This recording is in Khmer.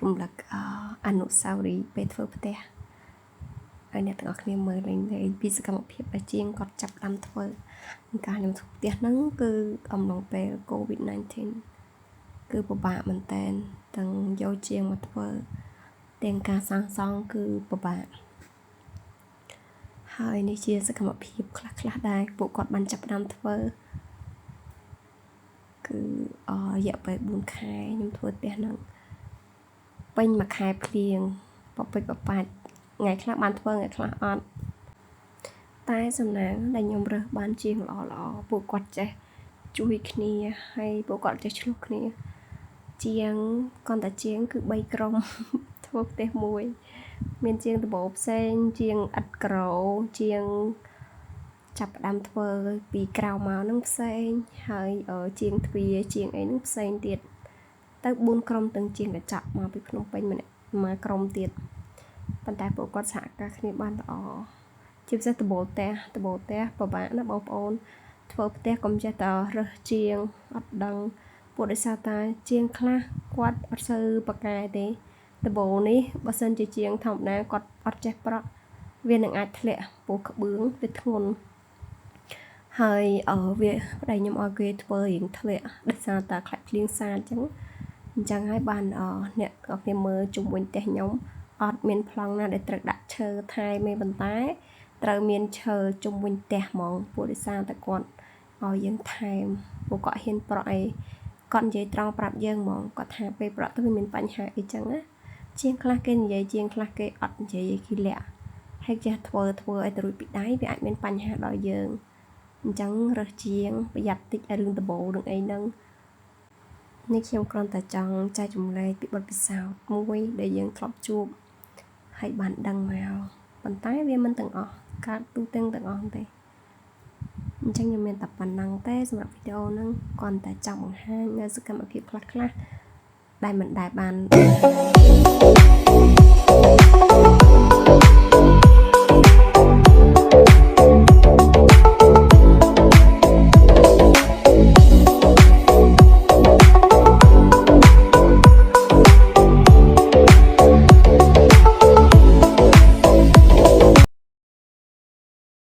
รวมหลักอนุสาวรีย์ไปធ្វើផ្ទះហើយអ្នកទាំងអស់គ្នាមើលលេងពីសកម្មភាពដែលជាងគាត់ចាប់ផ្ដើមធ្វើការខ្ញុំធ្វើផ្ទះហ្នឹងគឺអំឡុងពេល COVID-19 គឺពិបាកមែនតើទាំងយកជាងមកធ្វើទាំងការសាងសង់គឺពិបាកហើយនេះជាសកម្មភាពខ្លះៗដែរពួកគាត់បានចាប់ផ្ដើមធ្វើគឺរយៈពេល4ខែខ្ញុំធ្វើផ្ទះហ្នឹងពេញមួយខែភ្លៀងបបិចបបាច់ថ្ងៃខ្លះបានធ្វើថ្ងៃខ្លះអត់តែសំណាងដែលខ្ញុំរើសបានជាងល្អពួកគាត់ចេះជួយគ្នាហើយពួកគាត់ចេះឆ្លោះគ្នាជាងគាត់តែជាងគឺ3ក្រុមធ្វើផ្ទះមួយមានជាងដបូលផ្សេងជាងឥដ្ឋក្រោជាងចាប់ផ្ដើមធ្វើពីក្រៅមកនឹងផ្សេងហើយជាងទ្វារជាងអីនឹងផ្សេងទៀតទៅ4ក្រុមទាំងជាងកញ្ចក់មកពីភ្នំពេញម្នាក់មួយក្រុមទៀតប៉ុន្តែពួកគាត់សហការគ្នាបានល្អជាពិសេសដបូលផ្ទះពិបាកណាបងប្អូនធ្វើផ្ទះកុំចេះតែរើសជាងអត់ដឹងពួកដោយសារតែជាងខ្លះគាត់អត់សូវប៉ាកែទេដបូលនេះបើសិនជាជាងធម្មតាគាត់អត់ចេះប្រក់វានឹងអាចធ្លាក់ពោះក្បឿងវាធ្ងន់ហើយវាប្តីខ្ញុំឲ្យគេធ្វើរៀងធ្លាក់ដោយសារតែខ្លាច់ភ្លៀងសាអញ្ចឹងហើយបានអ្នកក៏គេមើលជុំវិញផ្ទះខ្ញុំអត់មានប្លង់ណាដែលត្រូវដាក់ឈើថែមេប៉ុន្តែត្រូវមានឈើជុំវិញផ្ទះហ្មងពួកដោយសារតែគាត់ឲ្យយើងថែមពួកគាត់ហ៊ានប្រក់អីគាត់និយាយត្រង់ប្រាប់យើងហ្មងគាត់ថាពេលប្រក់ទៅវាមានបញ្ហាអីចឹងណាជាងខ្លះគេនិយាយជាងខ្លះគេអត់និយាយគេលាក់ហើយចេះធ្វើឲ្យទៅរួចពីដៃវាអាចមានបញ្ហាដល់យើងអញ្ចឹងរើសជាងប្រយ័ត្នតិចឲ្យរឿងដបូលរឿងអីហ្នឹងនេះខ្ញុំគ្រាន់តែចង់ចែកចម្លែកពីបទពិសោធន៍មួយដែលយើងធ្លាប់ជួបហើយបានដឹងមកប៉ុន្តែវាមិនទាំងអស់កើតទូទាំងអស់ទេអញ្ចឹងខ្ញុំមានតែប៉ុណ្ណឹងទេសម្រាប់វីដេអូហ្នឹងគ្រាន់តែចង់បង្ហាញនៅសកម្មភាពខ្លះៗដែលមិនដែលបាន